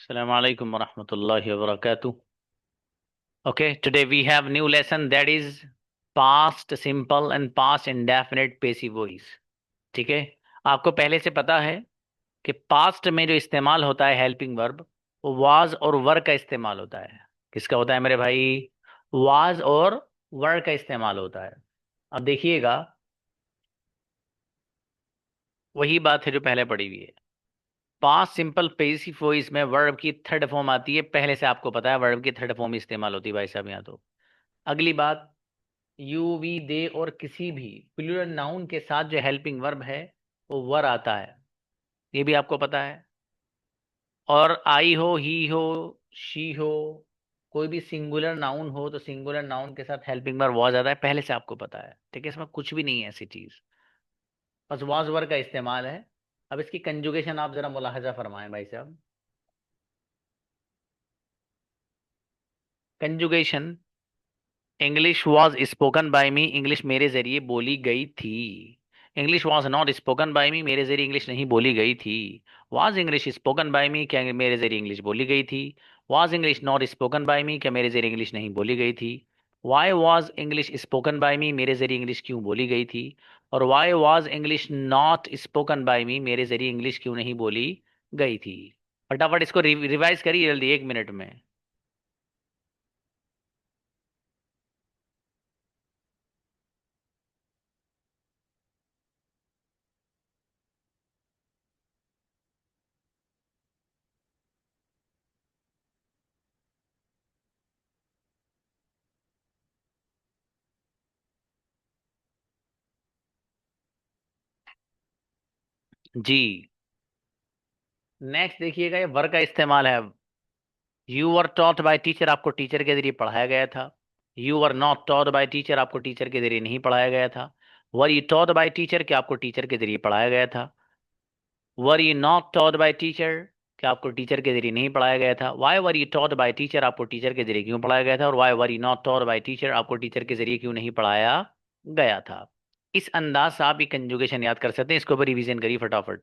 Assalamu alaikum wa rahmatullahi wa barakatuh. Okay, today we have new lesson that is past simple and past indefinite passive voice. ठीक है। आपको पहले से पता है कि पास्ट में जो इस्तेमाल होता है हेल्पिंग वर्ब वो वाज और वर का इस्तेमाल होता है। किसका होता है मेरे भाई? वाज और वर का इस्तेमाल होता है। अब देखिएगा, वही बात है जो पहले पढ़ी हुई है। पास्ट सिंपल पेसिव वॉइस में वर्ब की थर्ड फॉर्म आती है। पहले से आपको पता है वर्ब की थर्ड फॉर्म इस्तेमाल होती है भाई साहब यहाँ तो। अगली बात, यू वी दे और किसी भी प्लूरल नाउन के साथ जो हेल्पिंग वर्ब है वो वर आता है, ये भी आपको पता है। और आई हो, ही हो, शी हो, कोई भी सिंगुलर नाउन हो तो सिंगुलर नाउन के साथ हेल्पिंग वर्ब वॉज आता है, पहले से आपको पता है। ठीक है, इसमें कुछ भी नहीं है ऐसी चीज, बस वॉज वर का इस्तेमाल है। अब इसकी कंजुगेशन आप जरा मुलाहजा फरमाएं भाई साहब। Conjugation, English was spoken by me, English मेरे जरिए बोली गई थी। English was not spoken by me, मेरे जरिए इंग्लिश नहीं बोली गई थी। Was English spoken by me, क्या मेरे जरिए इंग्लिश बोली गई थी। Was English not spoken by me, क्या मेरे जरिए इंग्लिश नहीं बोली गई थी। Why was English spoken by me, मेरे जरिए इंग्लिश क्यों बोली गई थी। और Y was English not spoken by me, मेरे जरिए इंग्लिश क्यों नहीं बोली गई थी। फटाफट इसको रिवाइज करिए जल्दी 1 मिनट में। जी, नेक्स्ट देखिएगा, ये वर का इस्तेमाल है। You were taught by teacher, आपको टीचर के जरिए पढ़ाया गया था। You were not taught by teacher, आपको टीचर के जरिए नहीं पढ़ाया गया था। Were you taught by teacher, क्या आपको टीचर के जरिए पढ़ाया गया था। Were you not taught by teacher, क्या आपको टीचर के जरिए नहीं पढ़ाया गया था। Why were you taught by teacher, आपको टीचर के जरिए क्यों पढ़ाया गया था। और Y were you not taught by teacher, आपको टीचर के जरिए क्यों नहीं पढ़ाया गया था। इस अंदाज से आप ये कंजुगेशन याद कर सकते हैं। इसके ऊपर रिवीजन करिए फटाफट।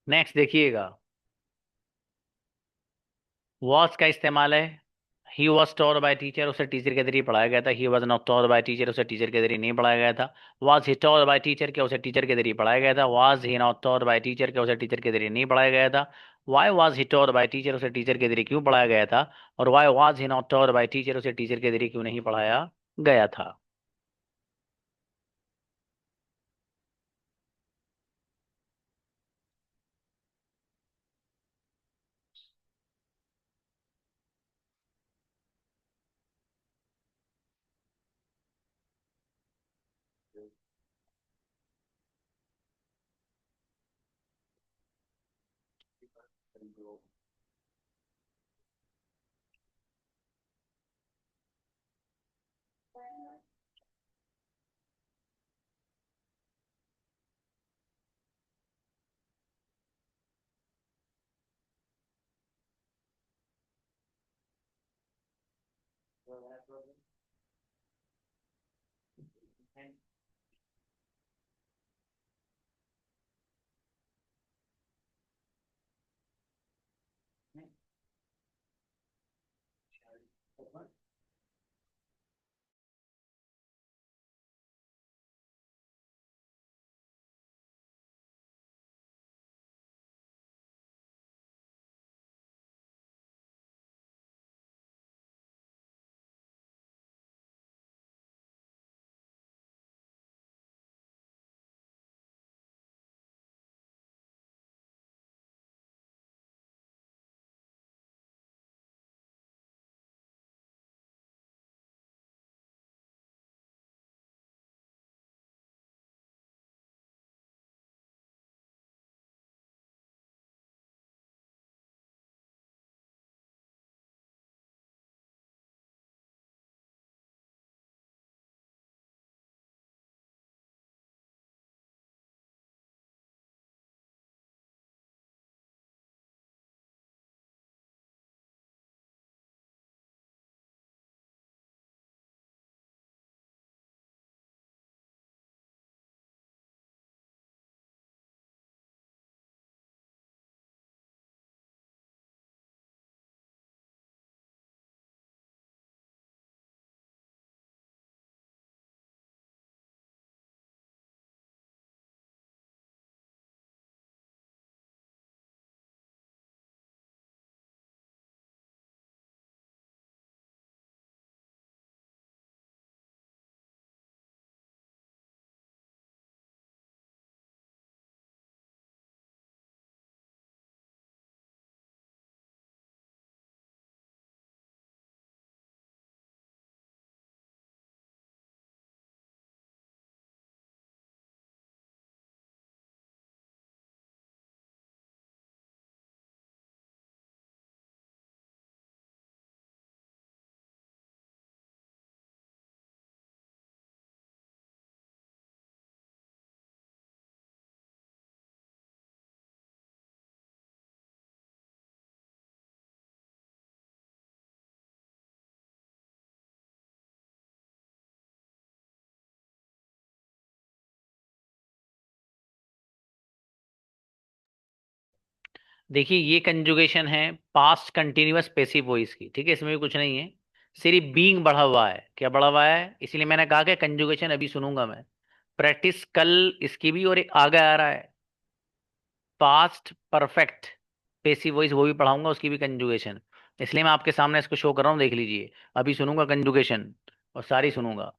नेक्स्ट देखिएगा, वॉज का इस्तेमाल है। ही वॉज टॉट बाय टीचर, उसे टीचर के जरिए पढ़ाया गया था। He was not taught by teacher, उसे टीचर के जरिए नहीं पढ़ाया गया था। Was he taught by teacher, क्या उसे टीचर के जरिए पढ़ाया गया था। Was he not taught by teacher, क्या उसे टीचर के जरिए नहीं पढ़ाया गया था। Why was he taught by teacher, उसे टीचर के जरिए क्यों पढ़ाया गया था। और Y was he not taught by teacher, उसे टीचर के जरिए क्यों नहीं पढ़ाया गया था। देखिए ये कंजुगेशन है पास्ट कंटिन्यूअस पैसिव वॉइस की, ठीक है, इसमें भी कुछ नहीं है, सिर्फ बीइंग बढ़ा हुआ है। क्या बढ़ा हुआ है? इसीलिए मैंने कहा कि कंजुगेशन अभी सुनूंगा मैं। प्रैक्टिस कल इसकी भी, और एक आगे आ रहा है पास्ट परफेक्ट पैसिव वॉइस, वो भी पढ़ाऊंगा, उसकी भी कंजुगेशन। इसलिए मैं आपके सामने इसको शो कर रहा हूँ, देख लीजिए। अभी सुनूंगा कंजुगेशन, और सारी सुनूंगा।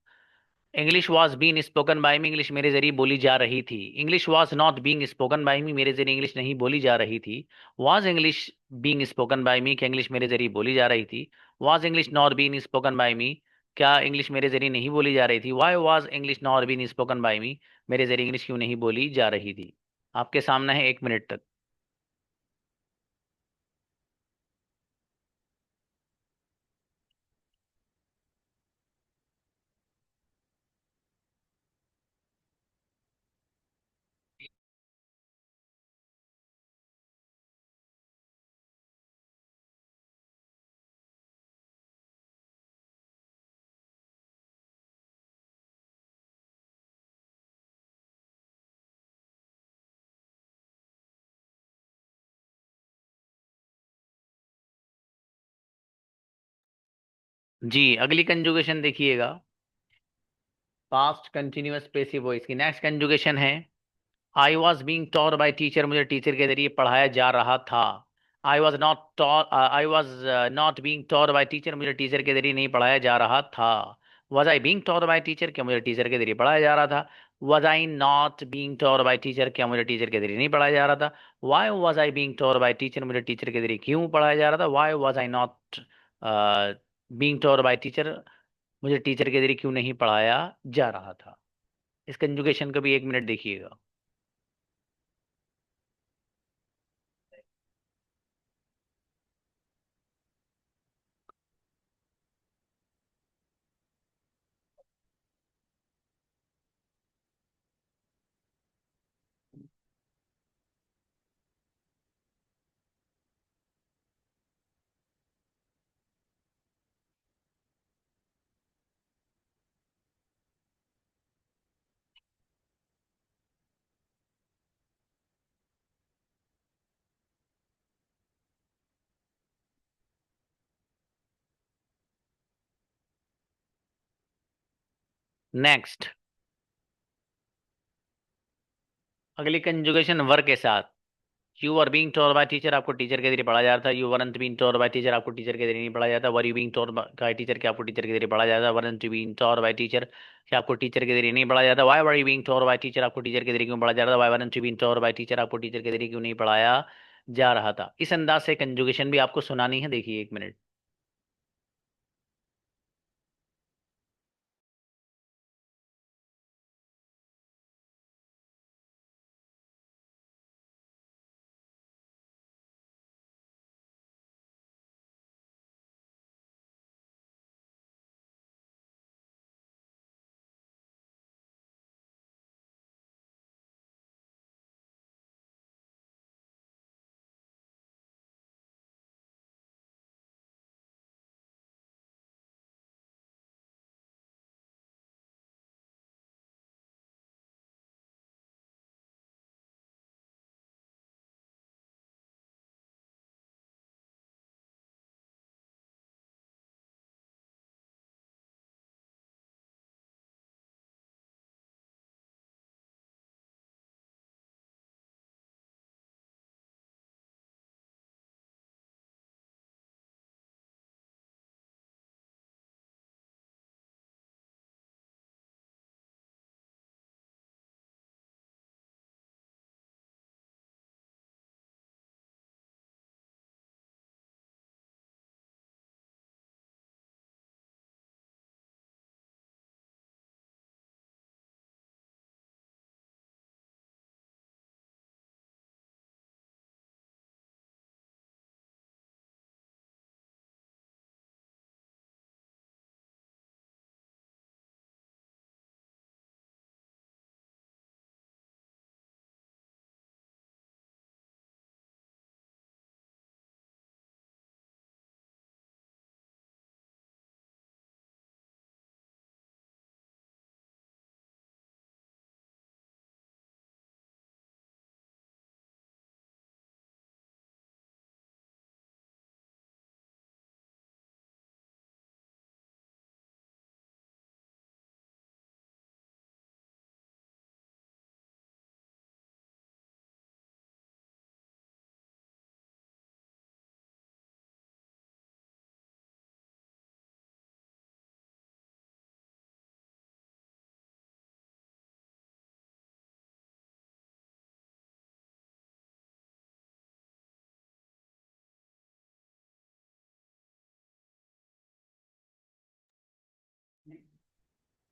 English was been spoken by me, English मेरे जरिए बोली जा रही थी। English was not being spoken by me, मेरे जरिए इंग्लिश नहीं बोली जा रही थी। Was English being spoken by me, क्या इंग्लिश मेरे जरिए बोली जा रही थी। Was English not being spoken by me, क्या इंग्लिश मेरे जरिए नहीं बोली जा रही थी। Why was English not being spoken by me, मेरे जरिए इंग्लिश क्यों नहीं बोली जा रही थी। आपके सामने है 1 मिनट तक। जी अगली कंजुगेशन देखिएगा, पास्ट कंटिन्यूअस पैसिव वॉइस की नेक्स्ट कंजुगेशन है I was being taught by teacher, मुझे टीचर के जरिए पढ़ाया जा रहा था। I was not taught, I was not being taught by teacher, मुझे टीचर के जरिए नहीं पढ़ाया जा रहा था। Was I being taught by teacher, क्या मुझे टीचर के जरिए पढ़ाया जा रहा था। Was I not being taught by teacher, क्या मुझे टीचर के जरिए नहीं पढ़ाया जा रहा था। Why was I being taught by teacher, मुझे टीचर के जरिए क्यों पढ़ाया जा रहा था। Why was I not being taught by teacher, मुझे टीचर के जरिए क्यों नहीं पढ़ाया जा रहा था। इस कंजुगेशन को भी 1 मिनट देखिएगा। नेक्स्ट, अगली कंजुगेशन वर के साथ। You are being told by teacher, आपको टीचर के जरिए पढ़ा जा रहा था। You weren't being told by teacher, आपको टीचर के जरिए नहीं पढ़ा जाता। Were you being told by teacher, क्या आपको टीचर के जरिए पढ़ा जाता। Weren't you being told by teacher, क्या आपको टीचर के जरिए नहीं पढ़ा जाता। Why were you being told by teacher, आपको टीचर के जरिए क्यों पढ़ा जा रहा था। Why weren't you being told by teacher, आपको टीचर के जरिए क्यों नहीं पढ़ाया जा रहा था। इस अंदाज से कंजुगेशन भी आपको सुनानी है, देखिए 1 मिनट।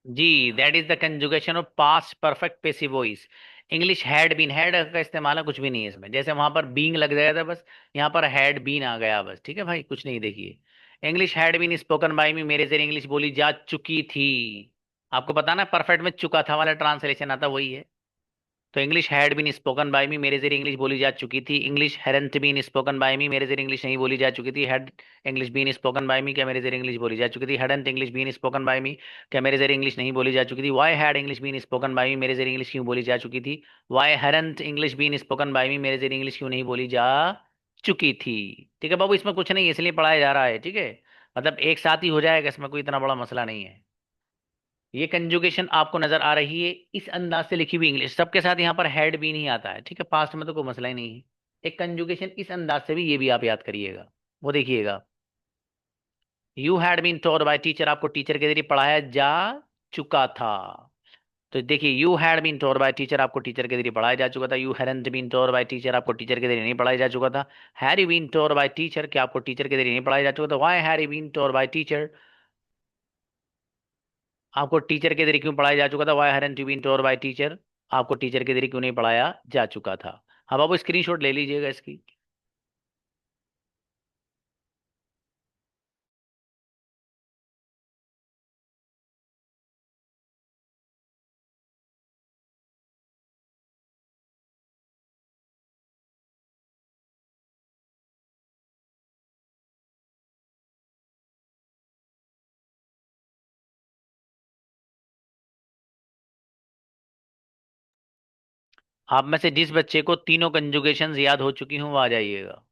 जी, that is the conjugation of past perfect passive voice. English had been, had का इस्तेमाल है, कुछ भी नहीं है इसमें, जैसे वहां पर बीइंग लग गया था बस, यहाँ पर हैड बीन आ गया बस, ठीक है भाई, कुछ नहीं। देखिए, English had been spoken by me, मेरे से इंग्लिश बोली जा चुकी थी। आपको पता ना, परफेक्ट में चुका था वाला ट्रांसलेशन आता वही है। तो English had been spoken by me, मेरे जरिए इंग्लिश बोली जा चुकी थी। English hadn't been spoken by me, मेरे जरिए इंग्लिश नहीं बोली जा चुकी थी। Had English been spoken by me, क्या मेरे जरिए इंग्लिश बोली जा चुकी थी। Hadn't English been spoken by me, क्या मेरे जरिए इंग्लिश नहीं बोली जा चुकी थी। Why had English been spoken by me, मेरे जरिए इंग्लिश क्यों बोली जा चुकी थी। Why hadn't English been spoken by me, मेरे जरिए इंग्लिश क्यों नहीं बोली जा चुकी थी। ठीक है बाबू, इसमें कुछ नहीं है, इसलिए पढ़ाया जा रहा है, ठीक है। मतलब एक साथ ही हो जाएगा, इसमें कोई इतना बड़ा मसला नहीं है। ये कंजुगेशन आपको नजर आ रही है, इस अंदाज से लिखी हुई इंग्लिश सबके साथ यहाँ पर हैड भी नहीं आता है, ठीक है, पास्ट में तो कोई मसला ही नहीं है। एक कंजुगेशन इस अंदाज से भी, ये भी आप याद करिएगा। वो देखिएगा, you had been taught by teacher, आपको टीचर के जरिए पढ़ाया जा चुका था। तो देखिए, you had been taught by teacher, आपको टीचर के जरिए पढ़ाया जा चुका था। You hadn't been taught by teacher, आपको टीचर के जरिए नहीं पढ़ाया जा चुका था। Had you been taught by teacher, क्या आपको टीचर के जरिए नहीं पढ़ाया जा चुका था। Why have you been taught by teacher, आपको टीचर के जरिए क्यों पढ़ाया जा चुका था। Why haven't you been taught by teacher, आपको टीचर के जरिए क्यों नहीं पढ़ाया जा चुका था। अब आप स्क्रीनशॉट ले लीजिएगा इसकी। आप में से जिस बच्चे को तीनों कंजुगेशन याद हो चुकी हूँ वो आ जाइएगा।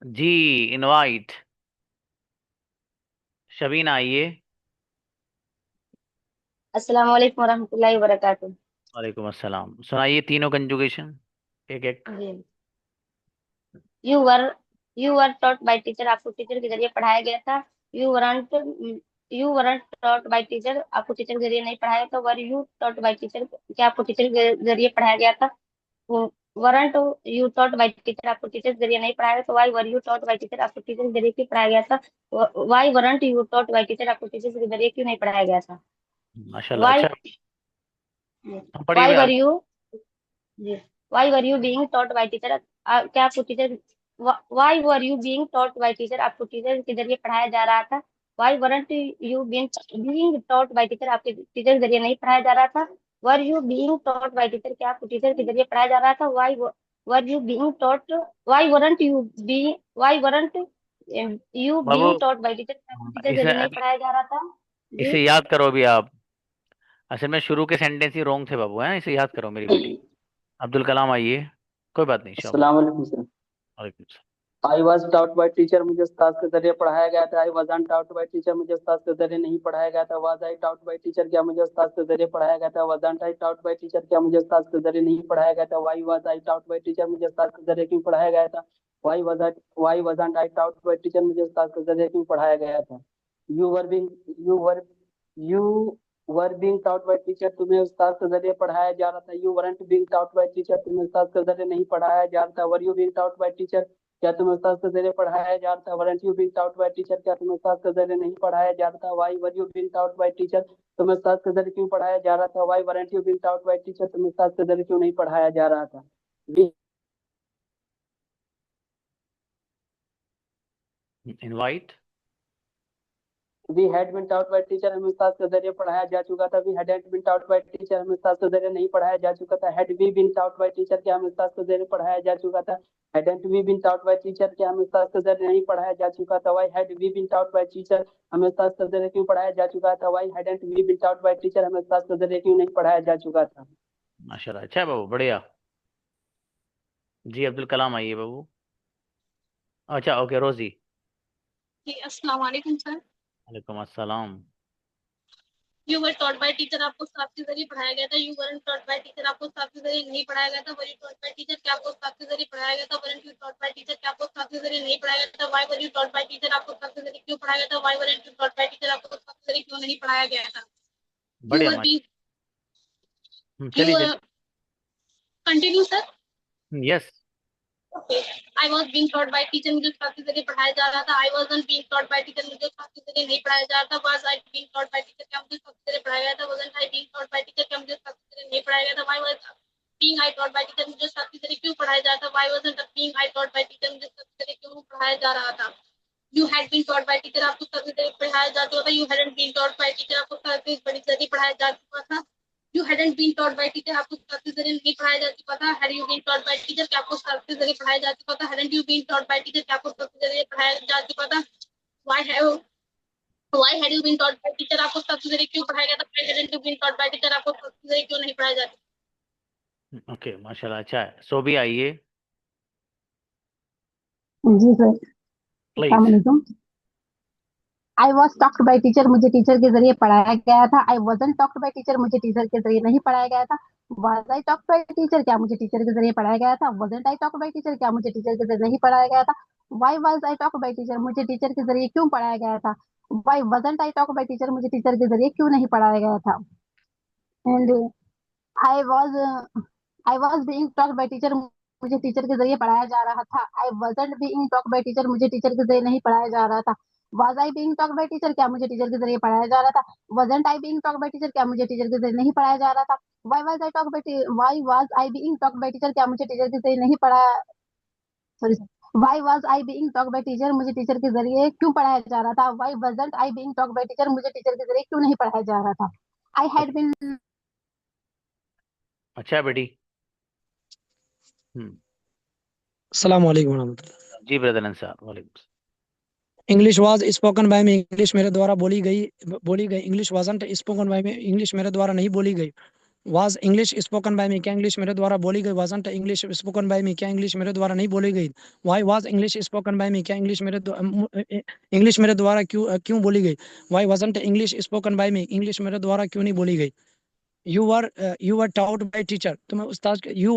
जी, इनवाइट। शबीना आइए। अस्सलाम वालेकुम वरहमतुल्लाहि वबरकातुहू। वालेकुम अस्सलाम। सुनाइए तीनों कंजुगेशन एक एक। जी। You were you were taught by teacher, आपको टीचर के जरिए पढ़ाया गया था। You weren't you weren't taught by teacher, आपको टीचर के जरिए नहीं पढ़ाया था। Were you taught by teacher, क्या आपको टीचर के जरिए पढ़ाया गया था। Weren't you taught by teacher, आपको टीचर के जरिए नहीं पढ़ाया था। Why were you taught by teacher, आपको टीचर के जरिए क्यों पढ़ाया गया था। Why weren't you taught by teacher, आपको टीचर के जरिए क्यों नहीं पढ़ाया गया था। माशाल्लाह, वाई अच्छा। हम पढ़िए भी वाई वर आप। यू जी why were you being taught by teacher, क्या आपको teacher why were you being taught by teacher, आपको टीचर के जरिए पढ़ाया जा रहा था। Why weren't you being taught by teacher, आपके टीचर के जरिए नहीं पढ़ाया जा रहा था। Were you being taught by teacher, क्या आपको टीचर के जरिए पढ़ाया जा रहा था। Why were you being taught why weren't you Babu, being taught by teacher, क्या आपको टीचर के इसे जरिए नहीं अभी, पढ़ाया जा रहा था। जी। इसे याद करो भी आप। असल में शुरू के सेंटेंस ही रॉन्ग थे बाबू, हैं, इसे याद करो मेरी बेटी। अब्दुल कलाम आइए। कोई बात नहीं, शाबाश। अस्सलाम वालेकुम सर। वालेकुम सलाम। I was taught by teacher, मुझे उस्ताद के जरिए पढ़ाया गया था। I wasn't taught by teacher, मुझे उस्ताद के जरिए नहीं पढ़ाया गया था। Was I taught by teacher, क्या मुझे उस्ताद के जरिए पढ़ाया गया था। Wasn't I taught by teacher, क्या मुझे उस्ताद के जरिए नहीं पढ़ाया गया था। Why was I taught by teacher, मुझे उस्ताद के जरिए क्यों पढ़ाया गया था। Why wasn't I taught by teacher, मुझे उस्ताद के जरिए क्यों पढ़ाया गया था। You were being you were you were being taught by teacher, तुम्हें उस्ताद के जरिए पढ़ाया जा रहा था। You weren't being taught by teacher, तुम्हें उस्ताद के जरिए नहीं पढ़ाया जा रहा था। Were you being taught by teacher, क्या तुम्हें उस्ताद के जरिए पढ़ाया जा रहा था। Weren't you being taught by teacher, क्या तुम्हें उस्ताद के जरिए नहीं पढ़ाया जा रहा था। Why were you being taught by teacher, तुम्हें उस्ताद के जरिए क्यों पढ़ाया जा रहा था। Why weren't you being taught by teacher, तुम्हें उस्ताद के जरिए क्यों नहीं पढ़ाया जा रहा था। Invite. We had been taught by teacher, हमें उस्ताद के जरिए पढ़ाया जा चुका था। We hadn't been taught by teacher, हमें उस्ताद के जरिए नहीं पढ़ाया जा चुका था। Had we been taught by teacher, क्या हमें उस्ताद के जरिए पढ़ाया जा चुका था। Hadn't we been taught by teacher, क्या हमें उस्ताद के जरिए नहीं पढ़ाया जा चुका था। Why had we been taught by teacher, हमें उस्ताद के जरिए क्यों पढ़ाया जा चुका था। Why hadn't we been taught by teacher, हमें उस्ताद के जरिए क्यों नहीं पढ़ाया जा चुका था। माशाल्लाह, अच्छा है बाबू, बढ़िया। जी, अब्दुल कलाम आइए बाबू। अच्छा, ओके, रोजी। जी अस्सलाम वालेकुम सर। वालेकुम अस्सलाम। You were taught by teacher, आपको उस्ताद के जरिए पढ़ाया गया था। You weren't taught by teacher, आपको उस्ताद के जरिए नहीं पढ़ाया गया था। Were you taught by teacher, क्या आपको उस्ताद के जरिए पढ़ाया गया था। Weren't you taught by teacher, क्या आपको उस्ताद के जरिए नहीं पढ़ाया गया था। Why were you taught by teacher, आपको उस्ताद के जरिए क्यों पढ़ाया गया था। Why weren't you taught by teacher, आपको उस्ताद के जरिए क्यों नहीं पढ़ाया गया था। यू बढ़िया, वर माशा। बी यू चलिए चलिए। Continue sir. Yes. Okay. I was being taught by teacher, मुझे उस्ताद के जरिए पढ़ाया जा रहा था। I wasn't being taught by teacher, मुझे उस्ताद के जरिए नहीं पढ़ाया जा रहा था। Was I being taught by teacher, क्या मुझे उस्ताद के जरिए पढ़ाया गया था। Wasn't I being taught by teacher, क्या मुझे उस्ताद के जरिए नहीं पढ़ाया गया था। Why was being I taught by teacher, मुझे उस्ताद के जरिए क्यों पढ़ाया जा रहा था। Why wasn't being I taught by teacher, मुझे उस्ताद के जरिए क्यों पढ़ाया जा रहा था। You had been taught by teacher, आपको उस्ताद के जरिए पढ़ाया जा चुका था। You hadn't been taught by teacher, आपको उस्ताद के जरिए पढ़ाया जा चुका था। You hadn't been taught by teacher, आपको उस्ताद के जरिए नहीं पढ़ाया जा चुका था। Had you been taught by teacher, क्या आपको उस्ताद के जरिए पढ़ाया जा चुका था। Hadn't you been taught by teacher, क्या आपको उस्ताद के जरिए पढ़ाया जा चुका था। Why had you been taught by teacher, आपको उस्ताद के जरिए क्यों पढ़ाया गया था। Why hadn't you been taught by teacher, आपको उस्ताद के जरिए क्यों नहीं पढ़ाया जाता। ओके, माशाल्लाह, अच्छा है। सो भी आइए जी सर। अस्सलाम प्लीज। वालेकुम। I was talked by teacher, मुझे टीचर के जरिए पढ़ाया गया था। I wasn't talked by teacher, मुझे टीचर के जरिए नहीं पढ़ाया गया था। Was I talked by teacher, क्या मुझे टीचर के जरिए पढ़ाया गया था। Wasn't I talked by teacher, क्या मुझे टीचर के जरिए नहीं पढ़ाया गया था। Why was I talked by teacher, मुझे टीचर के जरिए क्यों पढ़ाया गया था। Y wasn't I talked by teacher, मुझे टीचर के जरिए क्यों नहीं पढ़ाया गया था। And I was I was being talked by teacher, मुझे टीचर के जरिए पढ़ाया जा रहा था। I wasn't being talked by teacher, मुझे टीचर के जरिए नहीं पढ़ाया जा रहा था। Was I being talked by teacher, क्या मुझे टीचर के जरिए पढ़ाया जा रहा था। Wasn't I being talked by teacher, क्या मुझे टीचर के जरिए नहीं पढ़ाया जा रहा था। Why was I being talked by teacher, क्या मुझे टीचर के जरिए नहीं पढ़ाया। Sorry, why was I being talked by teacher, मुझे टीचर के जरिए क्यों पढ़ाया जा रहा था। Why wasn't I being talked by teacher, मुझे टीचर के जरिए क्यों नहीं पढ़ाया जा रहा था। आई हैड बीन अच्छा है बेटी। हम्म। अस्सलाम वालेकुम वरहमतुल्लाह। जी ब्रदर अंसार, वालेकुम। English was spoken by me, English मेरे द्वारा बोली गई। English wasn't spoken by me, English मेरे द्वारा नहीं बोली गई। Was English spoken by me, क्या इंग्लिश मेरे द्वारा बोली गई? Wasn't English spoken by me, क्या इंग्लिश मेरे द्वारा नहीं बोली गई? Why was English spoken by me, क्या इंग्लिश मेरे द्वारा क्यों बोली गई? Why wasn't English spoken by me, English मेरे द्वारा क्यों नहीं बोली गई? You were taught by teacher, तुम्हें उस्ताद you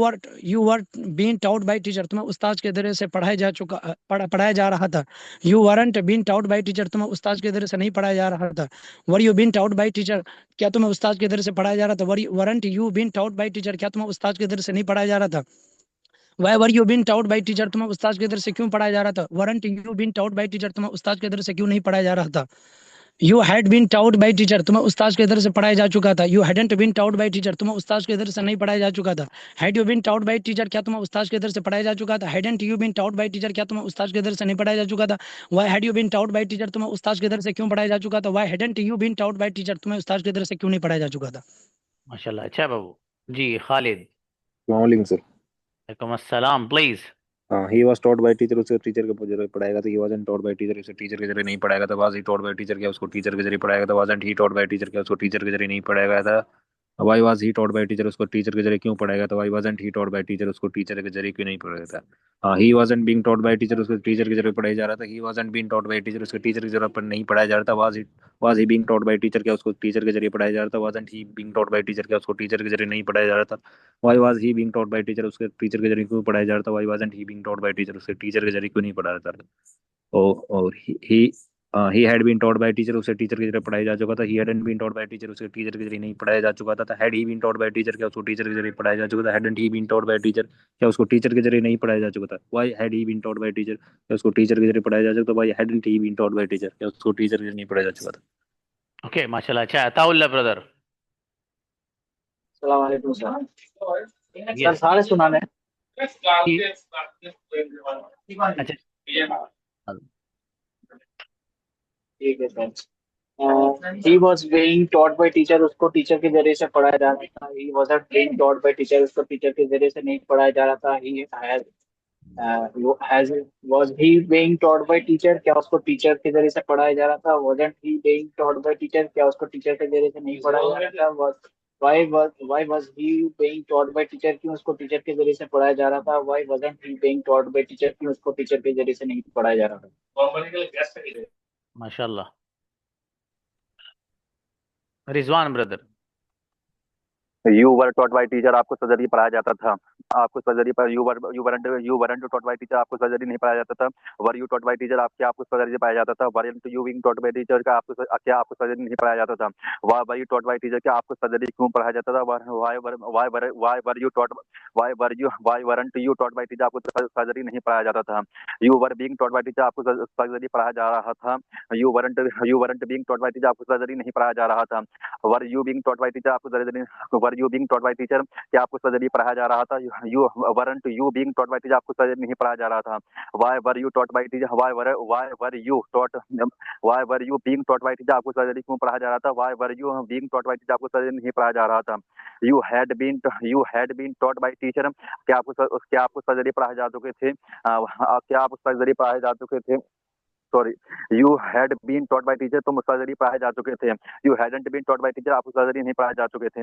were been taught by teacher, तुम्हें उस्ताद के जरिए से पढ़ाया जा रहा था। You weren't been taught by teacher, तुम्हें उस्ताद के जरिए से नहीं पढ़ाया जा रहा था। Were you been taught by teacher, क्या तुम्हें उस्ताद के जरिए से पढ़ाया जा रहा था? Weren't you been taught by teacher, क्या तुम्हें उस्ताद के जरिए से नहीं पढ़ाया जा रहा था? Why were you been taught by teacher, तुम्हें उस्ताद के जरिए से क्यों पढ़ाया जा रहा था? Weren't you been taught by teacher, तुम्हें उस्ताद के जरिए से क्यों नहीं पढ़ाया जा रहा था? You had been taught by teacher, तुम्हें उस्ताद के इधर से पढ़ाया जा चुका था। You hadn't been taught by teacher, तुम्हें उस्ताद के इधर से नहीं पढ़ाया जा चुका था। Had you been taught by teacher, क्या तुम्हें उस्ताद के इधर से पढ़ाया जा चुका था? Hadn't you been taught by teacher, क्या तुम्हें उस्ताद के इधर से नहीं पढ़ाया जा चुका था? Why had you been taught by teacher, तुम्हें उस्ताद के इधर से क्यों पढ़ाया जा चुका था? Why hadn't you been taught by teacher, तुम्हें उस्ताद के इधर से क्यों नहीं पढ़ाया जा चुका था? माशाल्लाह, अच्छा है बाबू। जी खालिद। वालेकुम सर। वालेकुम अस्सलाम, प्लीज। हाँ, he was taught by teacher, उसे टीचर के जरिए पढ़ाएगा था। He wasn't taught by teacher, उसे टीचर के जरिए नहीं पढ़ाएगा था। Was he taught by teacher, क्या उसको टीचर के जरिए पढ़ाएगा था? Wasn't he taught by teacher, क्या उसको टीचर के जरिए नहीं पढ़ाएगा था? Why was he taught by teacher, उसको टीचर के जरिए क्यों पढ़ाएगा था? Why wasn't he taught by teacher, उसको टीचर के जरिए क्यों नहीं पढ़ाएगा था? हाँ, he wasn't being taught by teacher, उसको टीचर के जरिए पढ़ाया जा रहा था। He wasn't being taught by teacher, उसको टीचर के जरिए पर नहीं पढ़ाया जा रहा था। Was he being taught by teacher, क्या उसको टीचर के जरिए पढ़ाया जा रहा था? Wasn't he being taught by teacher, क्या उसको टीचर के जरिए नहीं पढ़ाया जा रहा था? Why was he being taught by teacher, उसके टीचर के जरिए क्यों पढ़ाया जा रहा था? Why wasn't he being taught by teacher, उसके टीचर के जरिए क्यों नहीं पढ़ाया जा रहा था? और he had been taught by teacher, उसे टीचर के जरिए पढ़ाया जा चुका था। He hadn't been taught by teacher, उसे टीचर के जरिए नहीं पढ़ाया जा चुका था। Had he been taught by teacher, क्या उसको टीचर के जरिए पढ़ाया जा चुका था? Hadn't he been taught by teacher, क्या उसको टीचर के जरिए नहीं पढ़ाया जा चुका था? Why had he been taught by teacher, क्या उसको टीचर के जरिए पढ़ाया जा चुका था? Why hadn't he been taught by teacher, क्या उसको टीचर के जरिए नहीं पढ़ाया जा चुका था? ओके माशाल्लाह, अच्छा है। ताउल्ला ब्रदर। अस्सलाम वालेकुम सर। Sir yes. सारे सुना लें। अच्छा। ठीक है sir. He was being taught by teacher, उसको टीचर के जरिए से पढ़ाया जा रहा था। He wasn't being taught by teacher, उसको टीचर के जरिए से नहीं पढ़ाया जा रहा था। He has was he being taught by teacher, क्या उसको टीचर के जरिए से पढ़ाया जा रहा था? Wasn't he being taught by teacher, क्या उसको टीचर के जरिए से नहीं पढ़ाया जा रहा था? Why was he being taught by teacher, क्यों उसको टीचर के जरिए से पढ़ाया जा रहा था? Why wasn't he being taught by teacher, क्यों उसको टीचर के जरिए से नहीं पढ़ाया जा रहा था? माशाल्लाह। Rizwan brother. You were taught by teacher, आपको सर्जरी पढ़ाया जाता था। आपको सर्जरी पर you weren't taught by teacher, आपको सर्जरी नहीं पढ़ाया जाता था। Were you taught by teacher, आप क्या आपको सर्जरी पढ़ाया जाता था? Weren't you being taught by teacher का आपको क्या आपको सर्जरी नहीं पढ़ाया जाता था? Why you taught by teacher, क्या आपको सर्जरी क्यों पढ़ाया जाता था? Why weren't you taught by teacher, आपको सर्जरी नहीं पढ़ाया जाता था। You were being taught by teacher, आपको सर्जरी पढ़ाया जा रहा था। You weren't being taught by teacher, आपको सर्जरी नहीं पढ़ाया जा रहा था। Were you being taught by teacher, आपको surgery were you being taught by teacher, क्या आपको सर्जरी पढ़ाया जा रहा था? You weren't you being taught by teacher, आपको सर्जरी नहीं पढ़ाया जा रहा था। Why were you taught by teacher, why were you being taught by teacher, आपको सर्जरी क्यों पढ़ाया जा रहा था? Why were you being taught by teacher, आपको सर्जरी नहीं पढ़ाया जा रहा था। You had been taught by teacher, क्या आपको सर्जरी पढ़ाए जा चुके थे? क्या आप सर्जरी पढ़ाए जा चुके थे? Sorry, you had been taught by teacher, तुम सर्जरी पढ़ाए जा चुके थे। You hadn't been taught by teacher, आपको सर्जरी नहीं पढ़ाए जा चुके थे।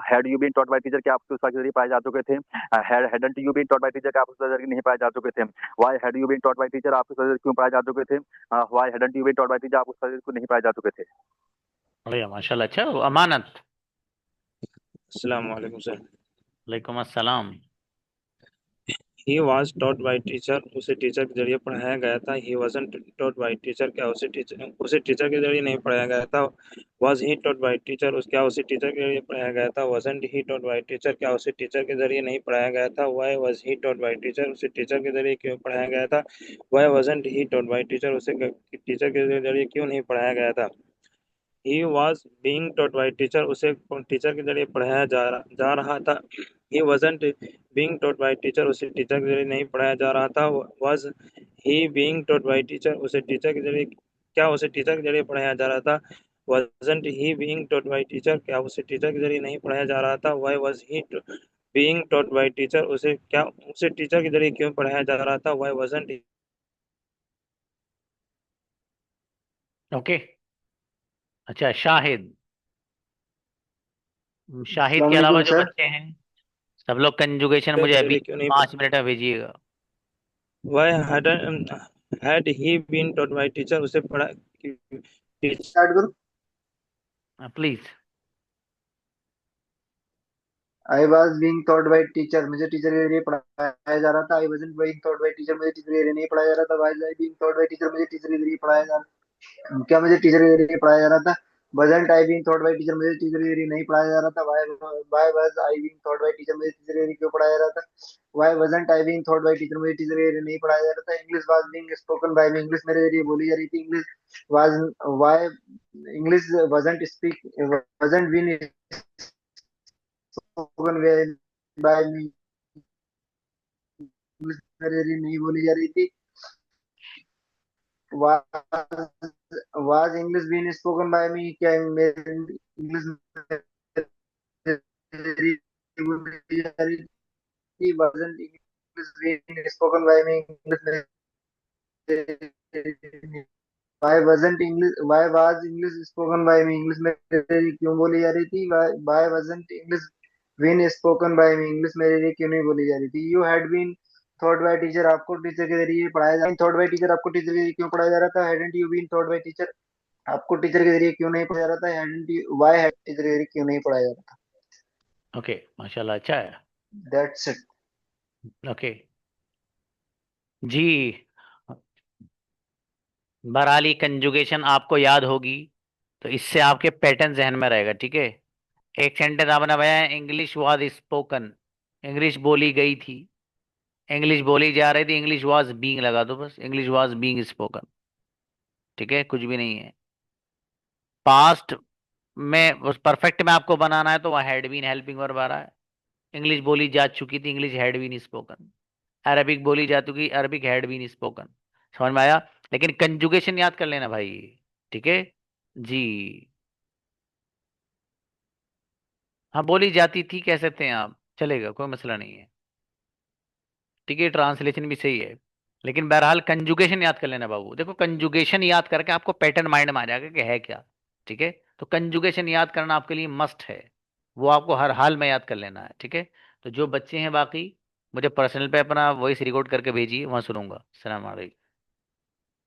Had you been taught by teacher, क्या आपको सर्जरी पढ़ाए जा चुके थे? Hadn't you been taught by teacher, क्या आपको सर्जरी नहीं पढ़ाए जा चुके थे? Why had you been taught by teacher, आपको सर्जरी क्यों पढ़ाए जा चुके थे? Why hadn't you been taught by teacher, आपको सर्जरी क्यों नहीं पढ़ाए जा चुके थे? बढ़िया माशाल्लाह, अच्छा। अमानत। अस्सलाम वालेकुम सर। वालेकुम अस्सलाम। He was taught by teacher, उसे टीचर के जरिए पढ़ाया गया था। He wasn't taught by teacher, क्या उसे टीचर के जरिए नहीं पढ़ाया गया था? Was he taught by teacher, क्या उसे टीचर के जरिए पढ़ाया गया था? Wasn't he taught by teacher, क्या उसे टीचर के जरिए नहीं पढ़ाया गया था? Why was he taught by teacher, उसे टीचर के जरिए क्यों पढ़ाया गया था? Why wasn't he taught by teacher, उसे टीचर के जरिए क्यों नहीं पढ़ाया गया था? He was being taught by teacher, उसे टीचर के जरिए पढ़ाया जा रहा था। He wasn't being taught by teacher, उसे टीचर के जरिए नहीं पढ़ाया जा रहा था। Was he being taught by teacher, उसे टीचर के जरिए क्या उसे टीचर के जरिए पढ़ाया जा रहा था? Wasn't he being taught by teacher, क्या उसे टीचर के जरिए नहीं पढ़ाया जा रहा था? Why was he being taught by teacher, उसे टीचर के जरिए क्यों पढ़ाया जा रहा था? Why wasn't. ओके। अच्छा शाहिद। शाहिद अस्सलाम के अलावा वालेकुम जो सर। बच्चे हैं सब लोग कंजुगेशन मुझे अभी जरिए क्यों नहीं 5 मिनट में भेजिएगा। Why had he been taught by teacher, उसे पढ़ा स्टार्ट करो। Please. I was being taught by teacher, मुझे टीचर के जरिए पढ़ाया जा रहा था। I wasn't being taught by teacher, मुझे टीचर के जरिए नहीं पढ़ाया जा रहा था। Why I being taught by teacher, मुझे टीचर के जरिए पढ़ाया जा रहा, क्या मुझे टीचर के जरिए पढ़ाया जा रहा था। Wasn't I being taught by teacher, मुझे टीचर के जरिए नहीं पढ़ाया जा रहा था। Why was I being taught by teacher, मुझे टीचर के जरिए क्यों पढ़ाया जा रहा था। Why wasn't I being taught by teacher, मुझे टीचर के जरिए नहीं पढ़ाया जा रहा था। English was being spoken by me, English मेरे जरिए बोली जा रही थी। English was why English wasn't speak वजंट being spoken by me, English मेरे जरिए नहीं बोली जा रही थी। Was English been spoken by me, क्या मेरी इंग्लिश बोली जा रही थी। wasn't English been spoken by me, English why wasn't English why was English spoken by me, English मेरे क्यों बोली जा रही थी। वाई wasn't English been spoken by me, English मेरे लिए क्यों नहीं बोली जा रही थी। You had been thought by teacher, आपको टीचर के जरिए पढ़ाया जा थॉट बाय टीचर, आपको टीचर के जरिए क्यों पढ़ाया जा रहा था। Hadn't you been thought by teacher, आपको टीचर के जरिए क्यों नहीं पढ़ाया जा रहा था। Hadn't you why had teacher के जरिए क्यों नहीं पढ़ाया जा रहा था। ओके माशाल्लाह, अच्छा है। That's it. ओके जी। बहरहाल कंजुगेशन आपको याद होगी तो इससे आपके पैटर्न जहन में रहेगा, ठीक है। एक सेंटेंस आपने बताया इंग्लिश वाज स्पोकन, इंग्लिश बोली गई थी, इंग्लिश बोली जा रही थी, इंग्लिश वाज बीइंग लगा दो बस, इंग्लिश वाज बीइंग स्पोकन, ठीक है, कुछ भी नहीं है। पास्ट में उस परफेक्ट में आपको बनाना है तो वह हैड बीन हेल्पिंग वर्ब आ रहा है। इंग्लिश बोली जा चुकी थी, English had been spoken. Arabic बोली जा चुकी, अरबिक हैड बीन स्पोकन। समझ में आया। लेकिन कंजुगेशन याद कर लेना भाई, ठीक है जी। हाँ बोली जाती थी कह सकते हैं आप, चलेगा, कोई मसला नहीं है, ठीक है। ट्रांसलेशन भी सही है, लेकिन बहरहाल कंजुगेशन याद कर लेना बाबू। देखो कंजुगेशन याद करके आपको पैटर्न माइंड में आ जाएगा कि है क्या, ठीक है। तो कंजुगेशन याद करना आपके लिए मस्ट है, वो आपको हर हाल में याद कर लेना है, ठीक है। तो जो बच्चे हैं बाकी मुझे पर्सनल पे अपना वॉइस रिकॉर्ड करके भेजिए, वहां सुनूंगा। सलाम अलैकुम।